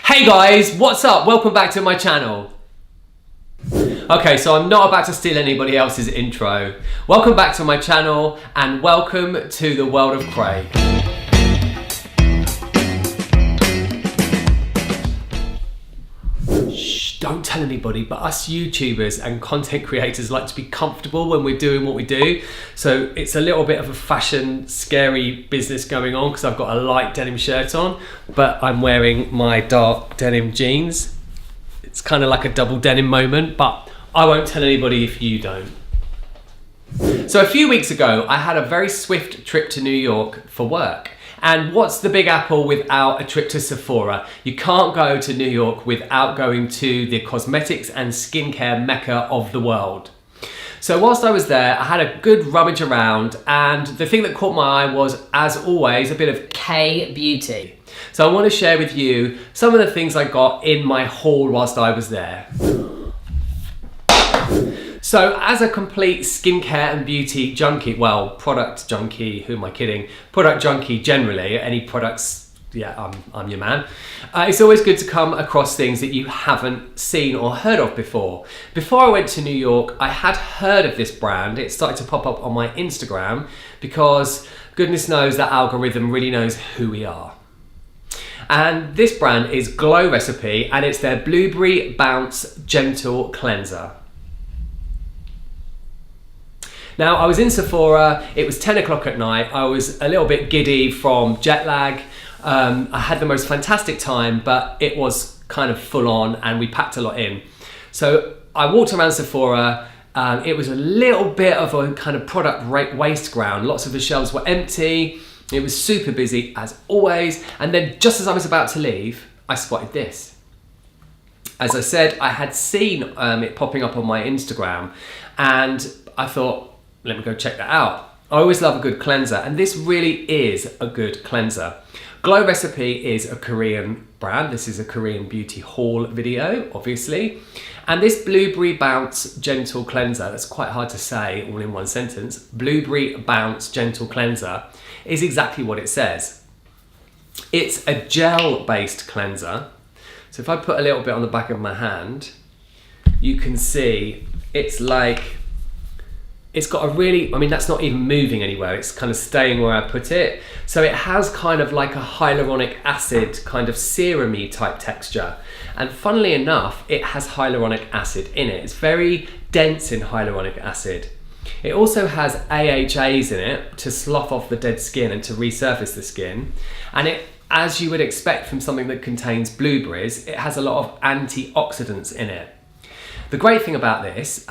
Hey guys, what's up? Welcome back to my channel. Okay, so I'm not about to steal anybody else's intro. Welcome back to my channel and welcome to the world of Craig. Shh, don't tell anybody, but us YouTubers and content creators like to be comfortable when we're doing what we do. So it's a little bit of a fashion, scary business going on because I've got a light denim shirt on, but I'm wearing my dark denim jeans. It's kind of like a double denim moment, but I won't tell anybody if you don't. So a few weeks ago, I had a very swift trip to New York for work. And what's the Big Apple without a trip to Sephora? You can't go to New York without going to the cosmetics and skincare mecca of the world. So whilst I was there, I had a good rummage around, and the thing that caught my eye was, as always, a bit of K-beauty. So I want to share with you some of the things I got in my haul whilst I was there. So as a complete skincare and beauty junkie, well, product junkie, who am I kidding? Product junkie generally, any products, yeah, I'm your man. It's always good to come across things that you haven't seen or heard of before. Before I went to New York, I had heard of this brand. It started to pop up on my Instagram because goodness knows that algorithm really knows who we are. And this brand is Glow Recipe, and it's their Blueberry Bounce Gentle Cleanser. Now, I was in Sephora, it was 10 o'clock at night, I was a little bit giddy from jet lag. I had the most fantastic time, but it was kind of full on and we packed a lot in. So I walked around Sephora, it was a little bit of a kind of product waste ground. Lots of the shelves were empty, it was super busy as always. And then just as I was about to leave, I spotted this. As I said, I had seen it popping up on my Instagram and I thought, let me go check that out. I always love a good cleanser, and this really is a good cleanser. Glow Recipe is a Korean brand. This is a Korean beauty haul video, obviously. And this Blueberry Bounce Gentle Cleanser, that's quite hard to say all in one sentence, Blueberry Bounce Gentle Cleanser is exactly what it says. It's a gel-based cleanser. So if I put a little bit on the back of my hand, you can see it's like, it's got a really, I mean, that's not even moving anywhere. It's kind of staying where I put it. So it has kind of like a hyaluronic acid kind of serum-y type texture. And funnily enough, it has hyaluronic acid in it. It's very dense in hyaluronic acid. It also has AHAs in it to slough off the dead skin and to resurface the skin. And it, as you would expect from something that contains blueberries, it has a lot of antioxidants in it. The great thing about this,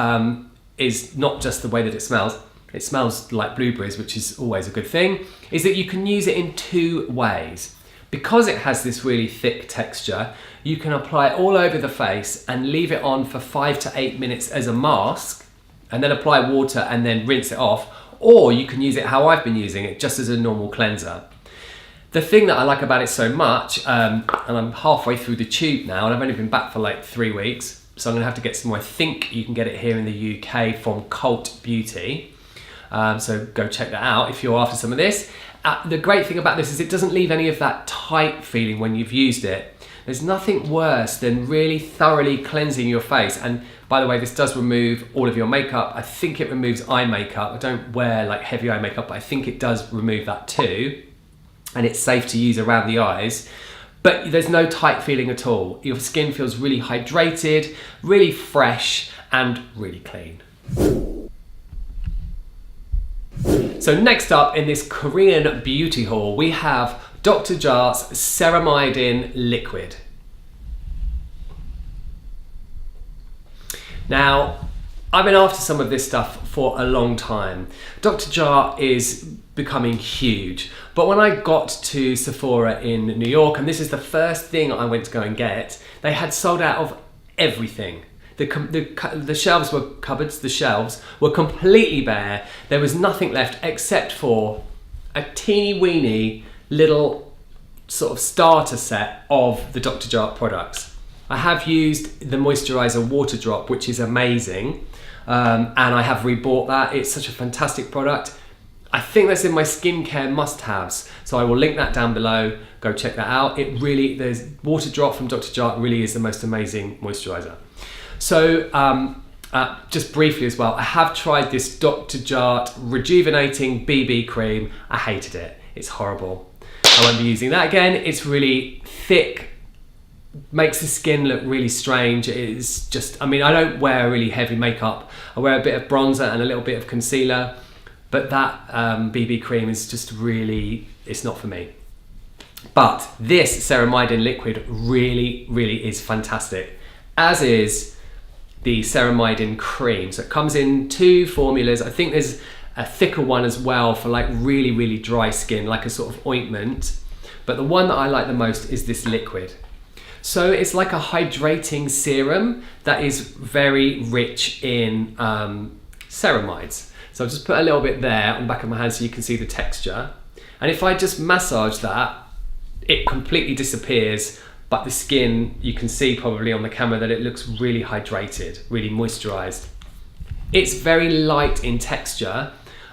is not just the way that it smells like blueberries, which is always a good thing, is that you can use it in two ways. Because it has this really thick texture, you can apply it all over the face and leave it on for 5 to 8 minutes as a mask, and then apply water and then rinse it off, or you can use it how I've been using it, just as a normal cleanser. The thing that I like about it so much, and I'm halfway through the tube now, and I've only been back for like 3 weeks, so I'm gonna have to get some more. I think you can get it here in the UK from Cult Beauty. So go check that out if you're after some of this. The great thing about this is it doesn't leave any of that tight feeling when you've used it. There's nothing worse than really thoroughly cleansing your face. And by the way, this does remove all of your makeup. I think it removes eye makeup. I don't wear like heavy eye makeup, but I think it does remove that too. And it's safe to use around the eyes. But there's no tight feeling at all. Your skin feels really hydrated, really fresh, and really clean. So next up in this Korean beauty haul, we have Dr Jart's Ceramidin Liquid. Now, I've been after some of this stuff for a long time. Dr Jart is becoming huge, but when I got to Sephora in New York, and this is the first thing I went to go and get, they had sold out of everything. The shelves were cupboards, the shelves were completely bare. There was nothing left except for a teeny weeny little sort of starter set of the Dr Jart products. I have used the moisturizer water drop, which is amazing, and I have rebought that. It's such a fantastic product. I think that's in my skincare must-haves, so I will link that down below. Go check that out. There's Water Drop from Dr Jart really is the most amazing moisturizer. So just briefly as well, I have tried this Dr Jart Rejuvenating BB Cream. I hated it. It's horrible. I won't be using that again. It's really thick, makes the skin look really strange. It's just, I mean, I don't wear really heavy makeup. I wear a bit of bronzer and a little bit of concealer, but that BB cream is just really, it's not for me. But this Ceramidin Liquid really, really is fantastic, as is the Ceramidin Cream. So it comes in 2 formulas. I think there's a thicker one as well for like really, really dry skin, like a sort of ointment. But the one that I like the most is this liquid. So it's like a hydrating serum that is very rich in ceramides. So I'll just put a little bit there on the back of my hand so you can see the texture. And if I just massage that, it completely disappears, but the skin, you can see probably on the camera that it looks really hydrated, really moisturized. It's very light in texture.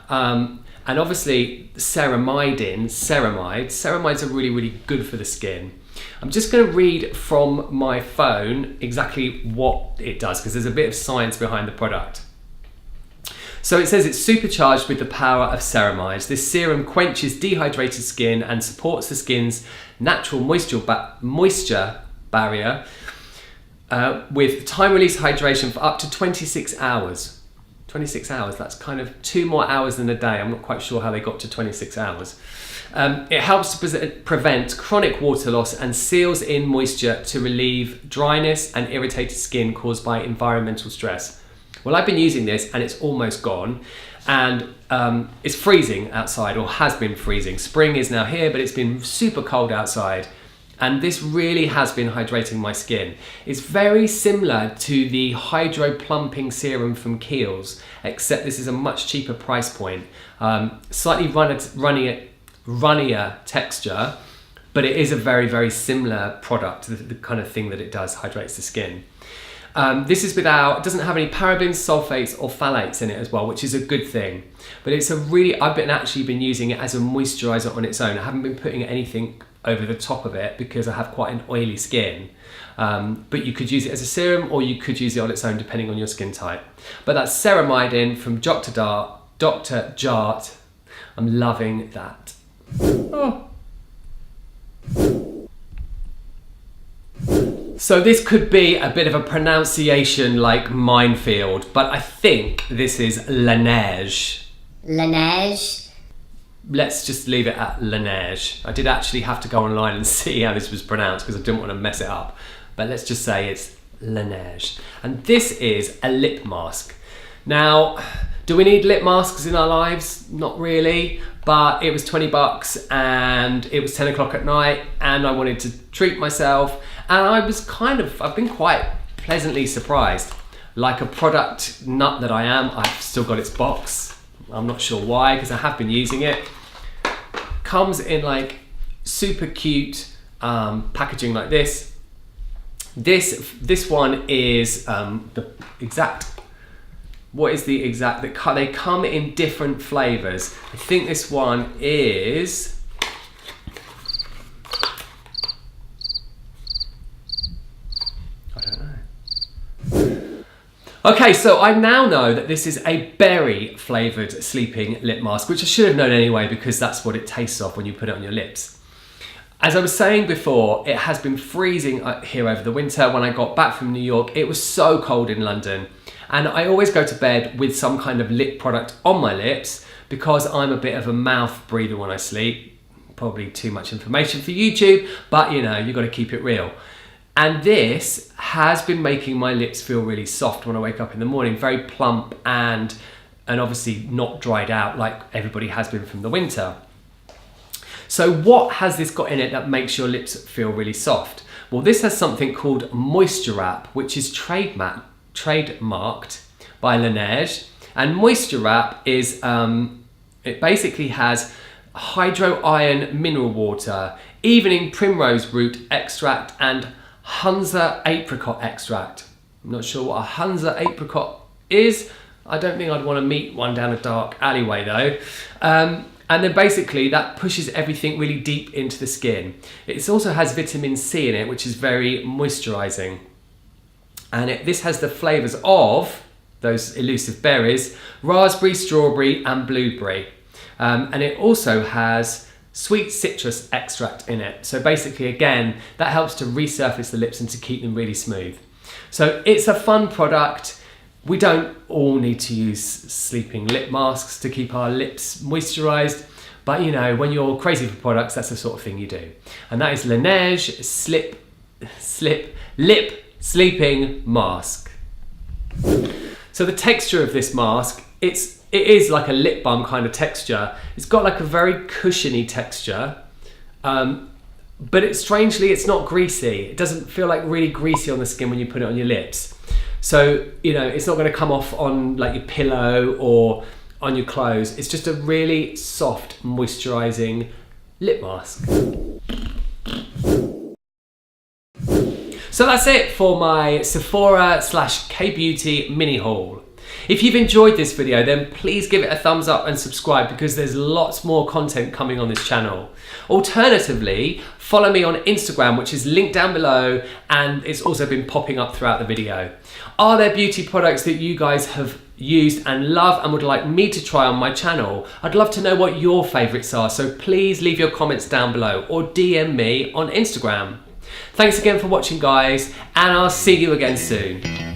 And obviously ceramides are really, really good for the skin. I'm just going to read from my phone exactly what it does, because there's a bit of science behind the product. So it says it's supercharged with the power of ceramides. This serum quenches dehydrated skin and supports the skin's natural moisture barrier with time-release hydration for up to 26 hours. 26 hours, that's kind of 2 more hours than a day. I'm not quite sure how they got to 26 hours. It helps to prevent chronic water loss and seals in moisture to relieve dryness and irritated skin caused by environmental stress. Well, I've been using this and it's almost gone, and it's freezing outside, or has been freezing. Spring is now here, but it's been super cold outside, and this really has been hydrating my skin. It's very similar to the Hydro Plumping Serum from Kiehl's, except this is a much cheaper price point. Slightly runnier texture, but it is a very, very similar product. The kind of thing that it does hydrates the skin. This is it doesn't have any parabens, sulfates or phthalates in it as well, which is a good thing. But it's I've actually been using it as a moisturizer on its own. I haven't been putting anything over the top of it because I have quite an oily skin. But you could use it as a serum, or you could use it on its own depending on your skin type. But that's Ceramidin from Dr Jart. I'm loving that. Oh. So this could be a bit of a pronunciation like minefield, but I think this is Laneige. Laneige? Let's just leave it at Laneige. I did actually have to go online and see how this was pronounced because I didn't want to mess it up. But let's just say it's Laneige. And this is a lip mask. Now, do we need lip masks in our lives? Not really, but it was 20 bucks and it was 10 o'clock at night and I wanted to treat myself. And I've been quite pleasantly surprised. Like a product nut that I am, I've still got its box. I'm not sure why, because I have been using it. Comes in like super cute packaging like this. This one is they come in different flavors. I think this one is, I don't know. Okay, so I now know that this is a berry flavored sleeping lip mask, which I should have known anyway because that's what it tastes of when you put it on your lips. As I was saying before, it has been freezing here over the winter. When I got back from New York, it was so cold in London. And I always go to bed with some kind of lip product on my lips because I'm a bit of a mouth breather when I sleep. Probably too much information for YouTube, but you know, you've got to keep it real. And this has been making my lips feel really soft when I wake up in the morning, very plump and obviously not dried out like everybody has been from the winter. So what has this got in it that makes your lips feel really soft? Well, this has something called Moisture Wrap, which is trademarked by Laneige. And Moisture Wrap is, it basically has hydro iron mineral water, evening primrose root extract and Hunza apricot extract. I'm not sure what a Hunza apricot is, I don't think I'd want to meet one down a dark alleyway though. And then basically that pushes everything really deep into the skin. It also has vitamin C in it, which is very moisturising. And this has the flavours of those elusive berries, raspberry, strawberry and blueberry. And it also has sweet citrus extract in it. So basically, again, that helps to resurface the lips and to keep them really smooth. So it's a fun product. We don't all need to use sleeping lip masks to keep our lips moisturised, but you know, when you're crazy for products, that's the sort of thing you do. And that is Laneige Lip Sleeping Mask. So the texture of this mask, it is like a lip balm kind of texture. It's got like a very cushiony texture, but strangely, it's not greasy. It doesn't feel like really greasy on the skin when you put it on your lips. So, you know, it's not going to come off on like your pillow or on your clothes. It's just a really soft, moisturising lip mask. So that's it for my Sephora / K-Beauty mini haul. If you've enjoyed this video, then please give it a thumbs up and subscribe, because there's lots more content coming on this channel. Alternatively, follow me on Instagram, which is linked down below, and it's also been popping up throughout the video. Are there beauty products that you guys have used and love and would like me to try on my channel? I'd love to know what your favourites are, so please leave your comments down below or DM me on Instagram. Thanks again for watching, guys, and I'll see you again soon.